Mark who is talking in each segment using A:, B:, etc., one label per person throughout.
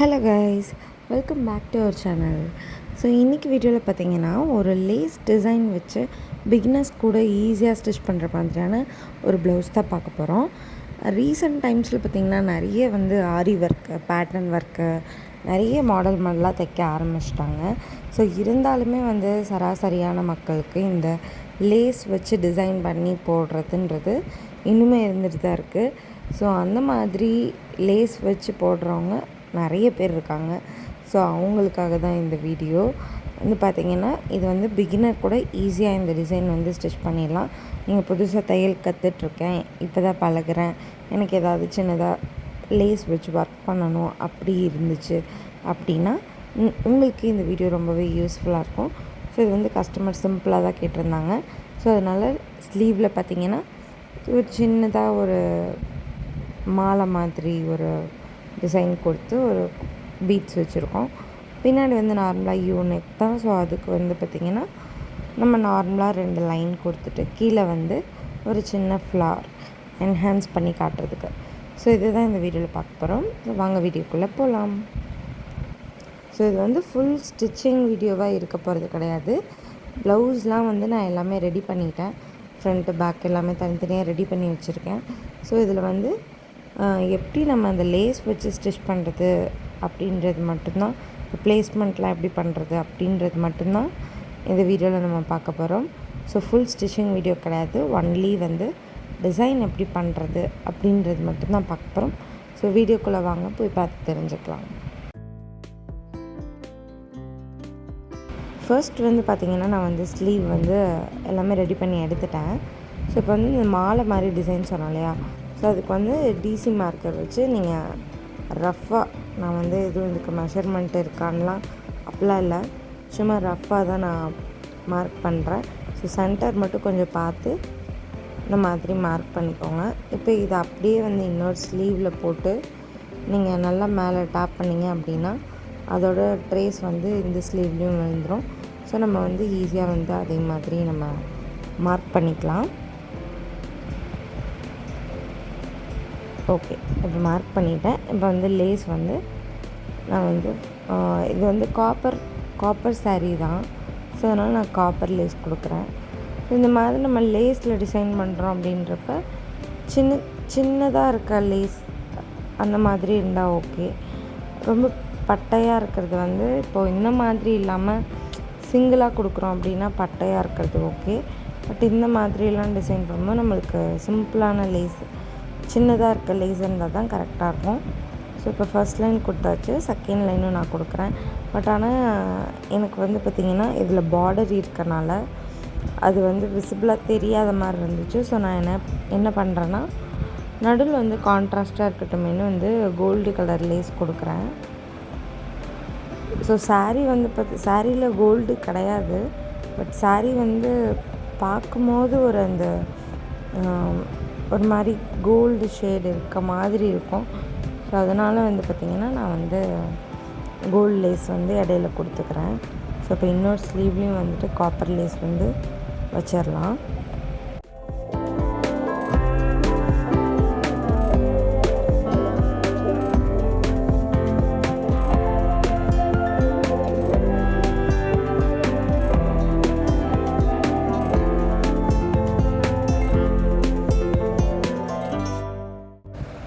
A: Hello guys, welcome back to our channel. So இன்றைக்கி வீடியோவில் பார்த்தீங்கன்னா ஒரு லேஸ் டிசைன் வச்சு பிகினர்ஸ் கூட ஈஸியாக ஸ்டிச் பண்ணுற மாதிரியான ஒரு ப்ளவுஸ் தான் பார்க்க போகிறோம். ரீசெண்ட் டைம்ஸில் பார்த்திங்கன்னா நிறைய ஆரி ஒர்க்கு, பேட்டர்ன் ஒர்க்கு, நிறைய மாடலாக தைக்க ஆரம்பிச்சிட்டாங்க. ஸோ இருந்தாலுமே சராசரியான மக்களுக்கு இந்த லேஸ் வச்சு டிசைன் பண்ணி போடுறதுன்றது இன்னுமே இருந்துட்டு தான் இருக்குது. ஸோ அந்த மாதிரி லேஸ் வச்சு போடுறவங்க நிறைய பேர் இருக்காங்க. ஸோ அவங்களுக்காக தான் இந்த வீடியோ. பார்த்திங்கன்னா இது பிகினர் கூட ஈஸியாக இந்த டிசைன் ஸ்டிச் பண்ணிடலாம். நீங்கள் புதுசாக தையல் கற்றுட்ருக்கேன், இப்போ தான் பழகிறேன், எனக்கு ஏதாவது சின்னதாக லேஸ் வச்சு ஒர்க் பண்ணணும் அப்படி இருந்துச்சு அப்படின்னா உங்களுக்கு இந்த வீடியோ ரொம்பவே யூஸ்ஃபுல்லாக இருக்கும். ஸோ இது கஸ்டமர் சிம்பிளாக தான் கேட்டிருந்தாங்க. ஸோ அதனால் ஸ்லீவில் பார்த்திங்கன்னா ஒரு சின்னதாக ஒரு மாலை மாதிரி ஒரு டிசைன் கொடுத்து ஒரு பீட்ஸ் வச்சுருக்கோம். பின்னாடி நார்மலாக யூனிக் தான். ஸோ அதுக்கு பார்த்திங்கன்னா நம்ம நார்மலாக 2 லைன் கொடுத்துட்டு கீழே ஒரு சின்ன ஃப்ளார் என்ஹான்ஸ் பண்ணி காட்டுறதுக்கு. ஸோ இதுதான் இந்த வீடியோவில் பார்க்க போகிறோம். வாங்க வீடியோக்குள்ளே போகலாம். ஸோ இது ஃபுல் ஸ்டிச்சிங் வீடியோவாக இருக்க போகிறது கிடையாது. ப்ளவுஸ்லாம் நான் எல்லாமே ரெடி பண்ணிட்டேன். ஃப்ரண்ட்டு பேக் எல்லாமே தனித்தனியாக ரெடி பண்ணி வச்சுருக்கேன். ஸோ இதில் எப்படி நம்ம அந்த லேஸ் வச்சு ஸ்டிச் பண்ணுறது அப்படின்றது மட்டும்தான், ப்ளேஸ்மெண்ட்லாம் எப்படி பண்ணுறது அப்படின்றது மட்டும்தான் இந்த வீடியோவில் நம்ம பார்க்க போகிறோம். ஸோ ஃபுல் ஸ்டிச்சிங் வீடியோ கிடையாது. ஒன்லி டிசைன் எப்படி பண்ணுறது அப்படின்றது மட்டும்தான் பார்க்க போகிறோம். ஸோ வீடியோக்குள்ளே வாங்க, போய் பார்த்து தெரிஞ்சுக்கலாம். ஃபர்ஸ்ட் பார்த்திங்கன்னா நான் ஸ்லீவ் எல்லாமே ரெடி பண்ணி எடுத்துட்டேன். ஸோ இப்போ இந்த மாலை மாதிரி டிசைன் சொன்னோம் இல்லையா, ஸோ அதுக்கு டிசி மார்க்கர் வச்சு நீங்கள் ரஃப்பாக, நான் எதுவும் இதுக்கு மெஷர்மெண்ட் இருக்கான்லாம் அப்படிலாம் இல்லை, சும்மா ரஃப்பாக தான் நான் மார்க் பண்ணுறேன். ஸோ சென்டர் மட்டும் கொஞ்சம் பார்த்து இந்த மாதிரி மார்க் பண்ணிக்கோங்க. இப்போ இதை அப்படியே இன்னொரு ஸ்லீவில் போட்டு நீங்கள் நல்லா மேலே டாப் பண்ணிங்க அப்படின்னா அதோட ட்ரேஸ் இந்த ஸ்லீவ்லேயும் விழுந்துடும். ஸோ நம்ம ஈஸியாக அதே மாதிரி நம்ம மார்க் பண்ணிக்கலாம். ஓகே, இப்போ மார்க் பண்ணிட்டேன். இப்போ லேஸ் நான் இது காப்பர் சாரீ தான். ஸோ அதனால் நான் காப்பர் லேஸ் கொடுக்குறேன். இந்த மாதிரி நம்ம லேஸில் டிசைன் பண்ணுறோம் அப்படின்றப்ப சின்னதாக இருக்க லேஸ் அந்த மாதிரி இருந்தால் ஓகே. ரொம்ப பட்டையாக இருக்கிறது இப்போது இந்த மாதிரி இல்லாமல் சிங்கிளாக கொடுக்குறோம் அப்படின்னா பட்டையாக இருக்கிறது ஓகே. பட் இந்த மாதிரிலாம் டிசைன் பண்ணும்போது நம்மளுக்கு சிம்பிளான லேஸ், சின்னதாக இருக்க லேஸ் இருந்தால் தான் கரெக்டாக இருக்கும். ஸோ இப்போ ஃபர்ஸ்ட் லைன் கொடுத்தாச்சு, செகண்ட் லைனும் நான் கொடுக்குறேன். பட் ஆனால் எனக்கு பார்த்திங்கன்னா இதில் பார்டர் இருக்கனால அது விசிபிளாக தெரியாத மாதிரி இருந்துச்சு. ஸோ நான் என்ன பண்ணுறேன்னா நடுவில் கான்ட்ராஸ்ட்டாக இருக்கட்டுமேனு கோல்டு கலர் லேஸ் கொடுக்குறேன். ஸோ சாரீ சாரியில் கோல்டு கிடையாது, பட் சாரீ பார்க்கும்போது ஒரு மாதிரி கோல்டு ஷேடு இருக்க மாதிரி இருக்கும். ஸோ அதனால் பார்த்திங்கன்னா நான் கோல்டு லேஸ் இடையில கொடுத்துக்கிறேன். ஸோ இப்போ இன்னொரு ஸ்லீவ்லேயும் காப்பர் லேஸ் வச்சிடலாம்.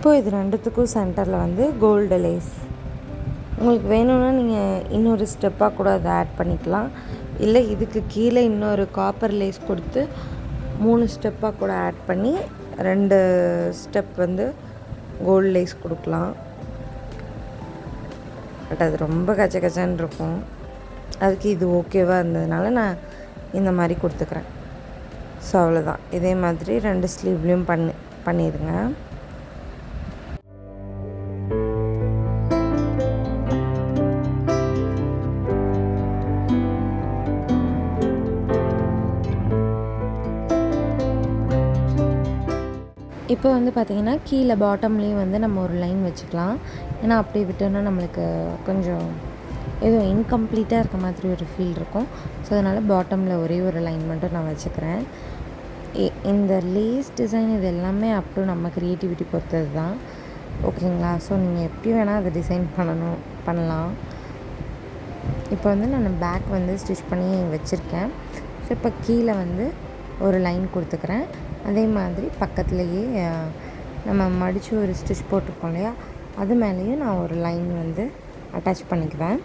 A: இப்போது இது ரெண்டுத்துக்கும் சென்டரில் கோல்டு லேஸ், உங்களுக்கு வேணும்னா நீங்கள் இன்னொரு ஸ்டெப்பாக கூட அதை ஆட் பண்ணிக்கலாம். இல்லை இதுக்கு கீழே இன்னொரு காப்பர் லேஸ் கொடுத்து 3 ஸ்டெப்பாக கூட ஆட் பண்ணி 2 ஸ்டெப் கோல்டு லேஸ் கொடுக்கலாம். பட் அது ரொம்ப கச்சன்னு இருக்கும். அதுக்கு இது ஓகேவாக இருந்ததுனால நான் இந்த மாதிரி கொடுத்துக்கிறேன். ஸோ அவ்வளோதான். இதே மாதிரி 2 ஸ்லீவ்லேயும் பண்ணிடுங்க. இப்போ பார்த்திங்கன்னா கீழே பாட்டம்லேயும் நம்ம ஒரு லைன் வச்சுக்கலாம். ஏன்னா அப்படி விட்டோன்னா நம்மளுக்கு கொஞ்சம் ஏதோ இன்கம்ப்ளீட்டாக இருக்க மாதிரி ஒரு ஃபீல் இருக்கும். ஸோ அதனால் பாட்டமில் ஒரே ஒரு லைன் மட்டும் நான் வச்சுக்கிறேன். இந்த லேஸ் டிசைன் இது எல்லாமே அப்புறம் நம்ம க்ரியேட்டிவிட்டி பொறுத்தது தான். ஓகேங்களா. ஸோ நீங்கள் எப்படி வேணால் அதை டிசைன் பண்ணலாம். இப்போ வந்து நான் பேக் வந்து ஸ்டிச் பண்ணி வச்சுருக்கேன். ஸோ இப்போ கீழே வந்து ஒரு லைன் கொடுத்துக்கிறேன். அதே மாதிரி பக்கத்துலேயே நம்ம மடித்து ஒரு ஸ்டிச் போட்டிருக்கோம் இல்லையா, அது மேலேயும் நான் ஒரு லைன் வந்து அட்டாச் பண்ணிக்குவேன்.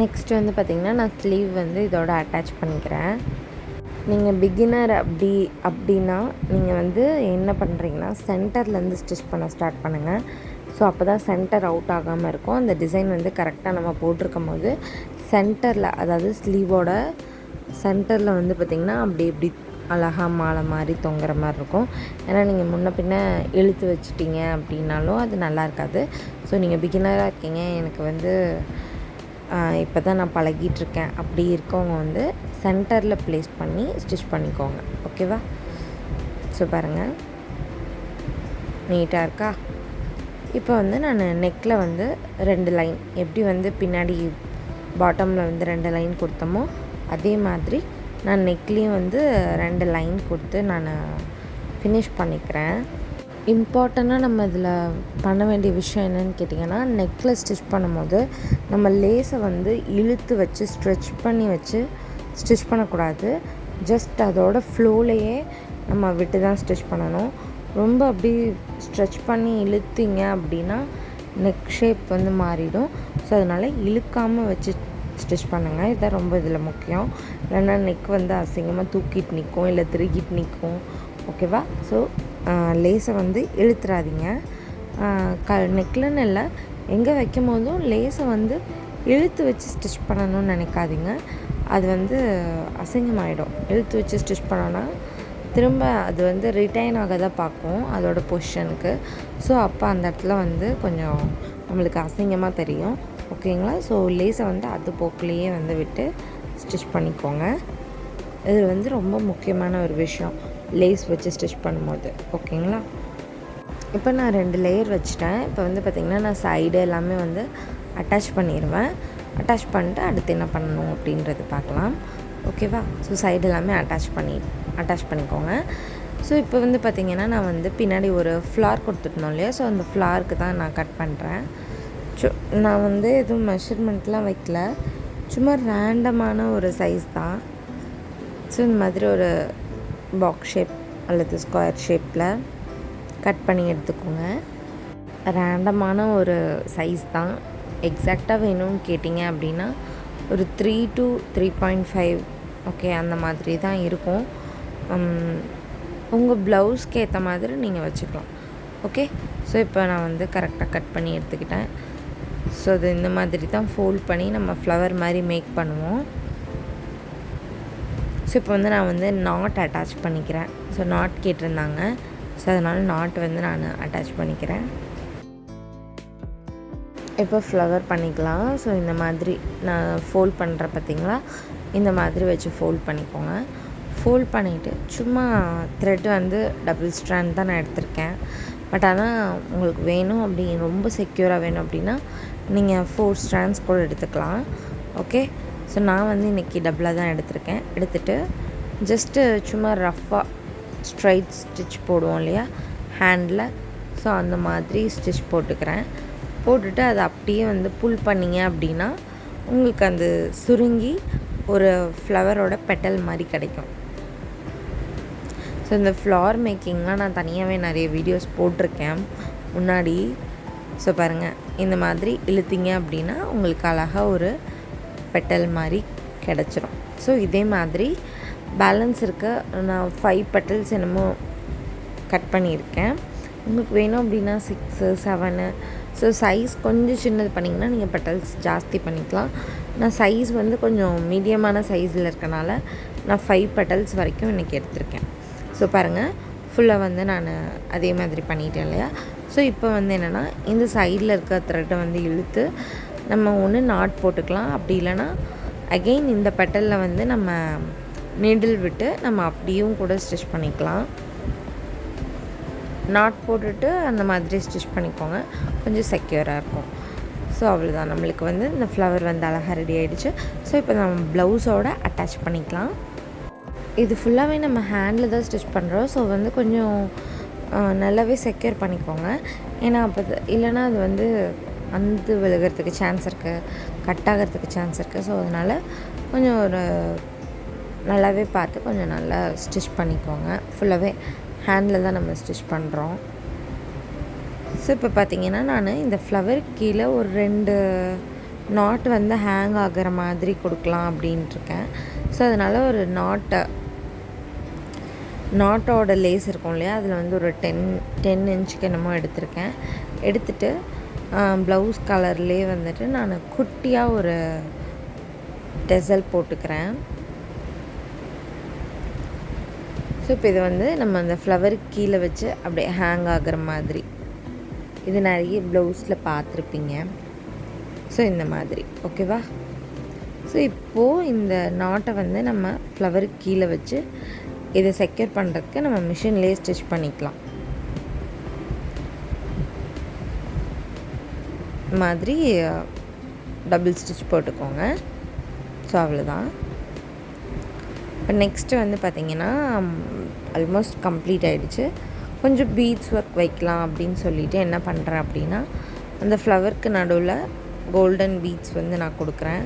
A: நெக்ஸ்ட்டு வந்து பார்த்திங்கன்னா நான் ஸ்லீவ் வந்து இதோட அட்டாச் பண்ணிக்கிறேன். நீங்கள் பிகினர் அப்படின்னா நீங்கள் வந்து என்ன பண்ணுறீங்கன்னா சென்டர்லேருந்து ஸ்டிச் பண்ண ஸ்டார்ட் பண்ணுங்கள். ஸோ அப்போ தான் சென்டர் அவுட் ஆகாமல் இருக்கும். அந்த டிசைன் வந்து கரெக்டாக நம்ம போட்டிருக்கும் போது சென்டரில், அதாவது ஸ்லீவோட சென்டரில் வந்து பார்த்திங்கன்னா இப்படி அழகாக மாலை மாதிரி தொங்குற மாதிரி இருக்கும். ஏன்னா நீங்கள் முன்ன பின்ன இழுத்து வச்சிட்டிங்க அப்படின்னாலும் அது நல்லா இருக்காது. ஸோ நீங்கள் பிகினராக இருக்கீங்க, எனக்கு வந்து இப்போ தான் நான் பழகிட்டுருக்கேன் அப்படி இருக்கவங்க வந்து சென்டரில் ப்ளேஸ் பண்ணி ஸ்டிச் பண்ணிக்கோங்க. ஓகேவா. ஸோ பாருங்கள், நீட்டாக இருக்கா. இப்போ வந்து நான் நெக்கில் வந்து 2 லைன், எப்படி வந்து பின்னாடி பாட்டமில் வந்து 2 லைன் கொடுத்தோமோ அதே மாதிரி நான் நெக்லேயும் வந்து 2 லைன் கொடுத்து நான் ஃபினிஷ் பண்ணிக்கிறேன். இம்பார்ட்டண்ட்டாக நம்ம இதில் பண்ண வேண்டிய விஷயம் என்னென்னு கேட்டிங்கன்னா, நெக்கில் ஸ்டிச் பண்ணும்போது நம்ம லேஸை வந்து இழுத்து வச்சு ஸ்ட்ரெச் பண்ணி வச்சு ஸ்டிச் பண்ணக்கூடாது. ஜஸ்ட் அதோட ஃப்ளோலையே நம்ம விட்டு தான் ஸ்டிச் பண்ணணும். ரொம்ப அப்படி ஸ்ட்ரெச் பண்ணி இழுத்திங்க அப்படின்னா நெக் ஷேப் வந்து மாறிடும். ஸோ அதனால் இழுக்காமல் வச்சு ஸ்டிச் பண்ணுங்கள். இதுதான் ரொம்ப இதில் முக்கியம். இல்லைன்னா நெக் வந்து அசிங்கமாக தூக்கிட்டு நிற்கும், இல்லை திருக்கிட்டு நிற்கும். ஓகேவா. ஸோ லேஸை வந்து இழுத்துறாதீங்க. நெக்லன்னு இல்லை, எங்கே வைக்கும் போதும் லேஸை வந்து இழுத்து வச்சு ஸ்டிச் பண்ணணும்னு நினைக்காதீங்க. அது வந்து அசிங்கமாகிடும். இழுத்து வச்சு ஸ்டிச் பண்ணோன்னா திரும்ப அது வந்து ரிட்டைன் ஆக தான் பார்க்கும் அதோட பொசிஷனுக்கு. ஸோ அப்போ அந்த இடத்துல வந்து கொஞ்சம் நம்மளுக்கு அசிங்கமாக தெரியும். ஓகேங்களா. ஸோ லேஸை வந்து அது போக்கிலேயே வந்து விட்டு ஸ்டிச் பண்ணிக்கோங்க. இது வந்து ரொம்ப முக்கியமான ஒரு விஷயம் லேஸ் வச்சு ஸ்டிச் பண்ணும்போது. ஓகேங்களா. இப்போ நான் 2 லேயர் வச்சுட்டேன். இப்போ வந்து பார்த்திங்கன்னா நான் சைடு எல்லாமே வந்து அட்டாச் பண்ணிடுவேன். அட்டாச் பண்ணிட்டு அடுத்து என்ன பண்ணணும் அப்படின்றது பார்க்கலாம். ஓகேவா. ஸோ சைடு எல்லாமே அட்டாச் பண்ணிக்கோங்க. ஸோ இப்போ வந்து பார்த்திங்கன்னா நான் வந்து பின்னாடி ஒரு ஃப்ளார் கொடுத்துருந்தோம் இல்லையா, ஸோ அந்த ஃப்ளாருக்கு தான் நான் கட் பண்ணுறேன். நான் வந்து எதுவும் மெஷர்மெண்ட்லாம் வைக்கல, சும்மா ரேண்டமான ஒரு சைஸ் தான். ஸோ இந்த மாதிரி ஒரு பாக்ஸ் ஷேப் அல்லது ஸ்கொயர் ஷேப்பில் கட் பண்ணி எடுத்துக்கோங்க. ரேண்டமான ஒரு சைஸ் தான். எக்ஸாக்டாக வேணும்னு கேட்டிங்க அப்படின்னா ஒரு 3 to 3.5 ஓகே அந்த மாதிரி தான் இருக்கும். உங்கள் ப்ளவுஸ்க்கு ஏற்ற மாதிரி நீங்கள் வச்சுக்கலாம். ஓகே. ஸோ இப்போ நான் வந்து கரெக்டாக கட் பண்ணி எடுத்துக்கிட்டேன். ஸோ அது இந்த மாதிரி தான் ஃபோல்ட் பண்ணி நம்ம ஃப்ளவர் மாதிரி மேக் பண்ணுவோம். ஸோ இப்போ வந்து நான் வந்து நாட் அட்டாச் பண்ணிக்கிறேன். ஸோ நாட் கேட்டிருந்தாங்க, ஸோ அதனால் நாட் வந்து நான் அட்டாச் பண்ணிக்கிறேன். இப்போ ஃப்ளவர் பண்ணிக்கலாம். ஸோ இந்த மாதிரி நான் ஃபோல்ட் பண்ணுற பார்த்திங்களா, இந்த மாதிரி வச்சு ஃபோல்ட் பண்ணிக்கோங்க. ஃபோல்ட் பண்ணிவிட்டு சும்மா த்ரெட் வந்து டபுள் ஸ்ட்ராண்ட் தான் நான் எடுத்திருக்கேன். பட் ஆனால் உங்களுக்கு வேணும் அப்படி ரொம்ப செக்யூராக வேணும் அப்படின்னா நீங்கள் 4 ஸ்ட்ராண்ட்ஸ் கூட எடுத்துக்கலாம். ஓகே. ஸோ நான் வந்து இன்றைக்கி டபுளாக தான் எடுத்துகிட்டு ஜஸ்ட்டு சும்மா ரஃப்பாக ஸ்ட்ரைட் ஸ்டிச் போடுவோம் இல்லையா ஹேண்டில், ஸோ அந்த மாதிரி ஸ்டிச் போட்டுட்டு அதை அப்படியே வந்து புல் பண்ணிங்க அப்படின்னா உங்களுக்கு அந்த சுருங்கி ஒரு ஃப்ளவரோட பெட்டல் மாதிரி கிடைக்கும். ஸோ இந்த ஃப்ளவர் மேக்கிங்லாம் நான் தனியாகவே நிறைய வீடியோஸ் போட்டிருக்கேன் முன்னாடி. ஸோ பாருங்கள், இந்த மாதிரி இழுத்திங்க அப்படின்னா உங்களுக்கு அழகாக ஒரு பெட்டல் மாதிரி கிடச்சிரும். ஸோ இதே மாதிரி பேலன்ஸ் இருக்க நான் 5 பெட்டல்ஸ் என்னமோ கட் பண்ணியிருக்கேன். உங்களுக்கு வேணும் அப்படின்னா 6, 7. ஸோ சைஸ் கொஞ்சம் சின்னது பண்ணிங்கன்னா நீங்கள் பெட்டல்ஸ் ஜாஸ்தி பண்ணிக்கலாம். நான் சைஸ் வந்து கொஞ்சம் மீடியமான சைஸில் இருக்கனால நான் 5 பெட்டல்ஸ் வரைக்கும் இன்றைக்கி எடுத்திருக்கேன். ஸோ பாருங்கள், ஃபுல்லாக வந்து நான் அதே மாதிரி பண்ணிட்டேன் இல்லையா. ஸோ இப்போ வந்து என்னென்னா இந்த சைடில் இருக்க த்ரெட்டை வந்து இழுத்து நம்ம ஒன்று நாட் போட்டுக்கலாம். அப்படி இல்லைன்னா அகெயின் இந்த பெட்டலில் வந்து நம்ம நீடில் விட்டு நம்ம அப்படியும் கூட ஸ்டிச் பண்ணிக்கலாம். நாட் போட்டுட்டு அந்த மாதிரி ஸ்டிச் பண்ணிக்கோங்க, கொஞ்சம் செக்யூராக இருக்கும். ஸோ அவ்வளோதான், நம்மளுக்கு வந்து இந்த ஃப்ளவர் வந்து அழகாக ரெடி ஆகிடுச்சு. ஸோ இப்போ நம்ம ப்ளவுஸோடு அட்டாச் பண்ணிக்கலாம். இது ஃபுல்லாகவே நம்ம ஹேண்டில் தான் ஸ்டிச் பண்ணுறோம். ஸோ வந்து கொஞ்சம் நல்லாவே செக்யூர் பண்ணிக்கோங்க. ஏன்னா அப்போ இல்லைனா அது வந்து அந்து விழுகிறதுக்கு சான்ஸ் இருக்குது, கட் ஆகிறதுக்கு சான்ஸ் இருக்குது. ஸோ அதனால் கொஞ்சம் ஒரு நல்லாவே பார்த்து கொஞ்சம் நல்லா ஸ்டிச் பண்ணிக்கோங்க. ஃபுல்லாகவே ஹேண்டில் தான் நம்ம ஸ்டிச் பண்ணுறோம். ஸோ இப்போ பார்த்திங்கன்னா நான் இந்த ஃப்ளவர் கீழே ஒரு 2 நாட் வந்து ஹேங் ஆகிற மாதிரி கொடுக்கலாம் அப்படின்ட்டுருக்கேன். ஸோ அதனால் ஒரு நாட்டோட லேஸ் இருக்கும் இல்லையா, அதில் வந்து ஒரு 10 இன்ச்சுக்கு என்னமோ எடுத்திருக்கேன். எடுத்துகிட்டு ப்ளவுஸ் கலர்லேயே வந்துட்டு நான் குட்டியாக ஒரு டெசல் போட்டுக்கிறேன். ஸோ இப்போ இது வந்து நம்ம அந்த ஃப்ளவர் கீழே வச்சு அப்படியே ஹேங் ஆகிற மாதிரி, இது நிறைய ப்ளவுஸில் பார்த்துருப்பீங்க. ஸோ இந்த மாதிரி ஓகேவா. ஸோ இப்போது இந்த நாட்டை வந்து நம்ம ஃப்ளவருக்கு கீழே வச்சு இதை செக்யூர் பண்ணுறதுக்கு நம்ம மிஷின்லேயே ஸ்டிச் பண்ணிக்கலாம். மாதிரி டபுள் ஸ்டிச் போட்டுக்கோங்க. ஸோ அவ்வளோதான். இப்போ நெக்ஸ்ட்டு வந்து பார்த்திங்கன்னா ஆல்மோஸ்ட் கம்ப்ளீட் ஆகிடுச்சு. கொஞ்சம் பீட்ஸ் ஒர்க் வைக்கலாம் அப்படின்னு சொல்லிவிட்டு என்ன பண்ணுறேன் அப்படின்னா, அந்த ஃப்ளவருக்கு நடுவில் கோல்டன் பீட்ஸ் வந்து நான் கொடுக்குறேன்.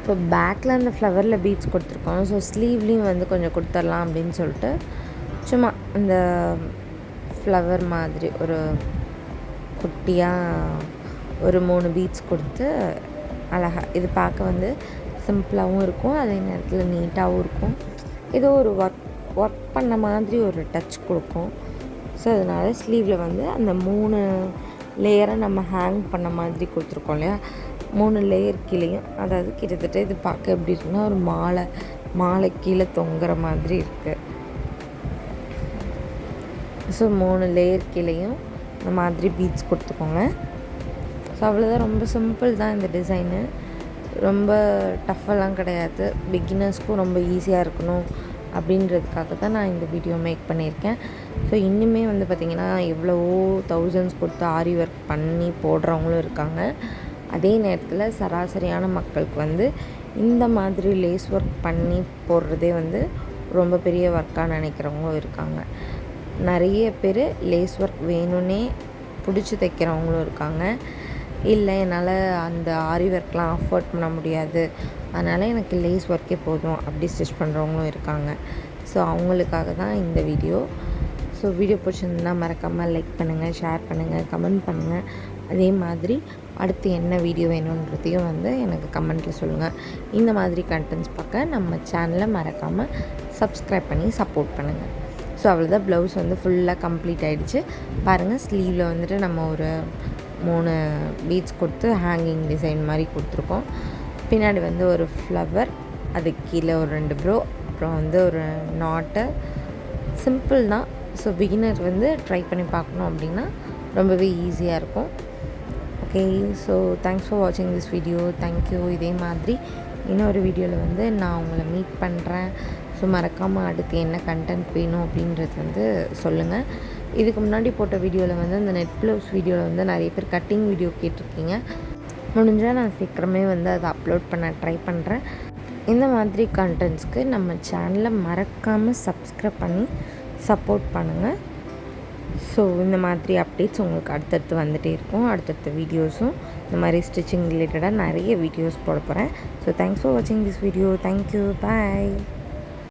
A: இப்போ பேக்கில் அந்த ஃப்ளவரில் பீட்ஸ் கொடுத்துருக்கோம். ஸோ ஸ்லீவ்லேயும் வந்து கொஞ்சம் கொடுத்துடலாம் அப்படின்னு சொல்லிட்டு சும்மா இந்த ஃப்ளவர் மாதிரி ஒரு குட்டியாக ஒரு 3 பீட்ஸ் கொடுத்து அழகாக, இது பார்க்க வந்து சிம்பிளாகவும் இருக்கும், அதே நேரத்தில் நீட்டாகவும் இருக்கும். ஏதோ ஒரு ஒர்க் பண்ண மாதிரி ஒரு டச் கொடுக்கும். ஸோ அதனால் ஸ்லீவில் வந்து அந்த 3 லேயரை நம்ம ஹேங் பண்ண மாதிரி கொடுத்துருக்கோம் இல்லையா, 3 லேயர் கீழேயும், அதாவது கிட்டத்தட்ட இது பார்க்க எப்படி இருக்குன்னா ஒரு மாலை கீழே தொங்குற மாதிரி இருக்குது. ஸோ 3 லேயர் கீழேயும் இந்த மாதிரி பீட்ஸ் கொடுத்துக்கோங்க. ஸோ அவ்வளோதான், ரொம்ப சிம்பிள் தான் இந்த டிசைனு, ரொம்ப டஃப்பெல்லாம் கிடையாது. பிகினர்ஸ்க்கும் ரொம்ப ஈஸியாக இருக்கணும் அப்படின்றதுக்காக தான் நான் இந்த வீடியோ மேக் பண்ணியிருக்கேன். ஸோ இன்னுமே வந்து பார்த்திங்கன்னா எவ்வளவோ தௌசண்ட்ஸ் கொடுத்து ஆரி ஒர்க் பண்ணி போடுறவங்களும் இருக்காங்க. அதே நேரத்தில் சராசரியான மக்களுக்கு வந்து இந்த மாதிரி லேஸ் ஒர்க் பண்ணி போடுறதே வந்து ரொம்ப பெரிய ஒர்க்காக நினைக்கிறவங்களும் இருக்காங்க. நிறைய பேர் லேஸ் ஒர்க் வேணும்னே பிடிச்சி தைக்கிறவங்களும் இருக்காங்க. இல்லை என்னால் அந்த ஆரி ஒர்க்லாம் அஃபோர்ட் பண்ண முடியாது, அதனால் எனக்கு லேஸ் ஒர்க்கே போதும் அப்படி ஸ்டிச் பண்ணுறவங்களும் இருக்காங்க. ஸோ அவங்களுக்காக தான் இந்த வீடியோ. ஸோ வீடியோ பிடிச்சிருந்தா மறக்காமல் லைக் பண்ணுங்கள், ஷேர் பண்ணுங்கள், கமெண்ட் பண்ணுங்கள். அதே மாதிரி அடுத்து என்ன வீடியோ வேணுன்றதையும் வந்து எனக்கு கமெண்ட்டில் சொல்லுங்கள். இந்த மாதிரி கண்டென்ட்ஸ் பார்க்க நம்ம சேனலை மறக்காமல் சப்ஸ்கிரைப் பண்ணி சப்போர்ட் பண்ணுங்கள். ஸோ அவ்வளோதான், ப்ளவுஸ் வந்து ஃபுல்லாக கம்ப்ளீட் ஆகிடுச்சு. பாருங்கள், ஸ்லீவில் வந்துட்டு நம்ம ஒரு 3 பீட்ஸ் கொடுத்து ஹேங்கிங் டிசைன் மாதிரி கொடுத்துருக்கோம். பின்னாடி வந்து ஒரு ஃப்ளவர், அதுக்கு கீழே ஒரு 2 ப்ரோ, அப்புறம் வந்து ஒரு நாட்டு. சிம்பிள் தான். ஸோ பிகினர் வந்து ட்ரை பண்ணி பார்க்கணும் அப்படின்னா ரொம்பவே ஈஸியாக இருக்கும். ஓகே, ஸோ தேங்க்ஸ் ஃபார் வாட்சிங் திஸ் வீடியோ. தேங்க்யூ. இதே மாதிரி இன்னொரு வீடியோவில் வந்து நான் உங்களை மீட் பண்ணுறேன். ஸோ மறக்காமல் அடுத்து என்ன கண்டென்ட் வேணும் அப்படின்றது வந்து சொல்லுங்கள். இதுக்கு முன்னாடி போட்ட வீடியோவில் வந்து அந்த நெட் ப்ளவுஸ் வீடியோவில் வந்து நிறைய பேர் கட்டிங் வீடியோ கேட்டிருக்கீங்க. முடிஞ்சால் நான் சீக்கிரமே வந்து அதை அப்லோட் பண்ண ட்ரை பண்ணுறேன். இந்த மாதிரி கண்டென்ட்ஸ்க்கு நம்ம சேனலை மறக்காமல் சப்ஸ்கிரைப் பண்ணி சப்போர்ட் பண்ணுங்கள். ஸோ இந்த மாதிரி அப்டேட்ஸ் உங்களுக்கு அடுத்தடுத்து வந்துகிட்டே இருக்கும். அடுத்தடுத்த வீடியோஸும் இந்த மாதிரி ஸ்டிச்சிங் ரிலேட்டடாக நிறைய வீடியோஸ் போட போகிறேன். ஸோ தேங்க்ஸ் ஃபார் வாட்சிங் திஸ் வீடியோ. தேங்க்யூ. பாய்.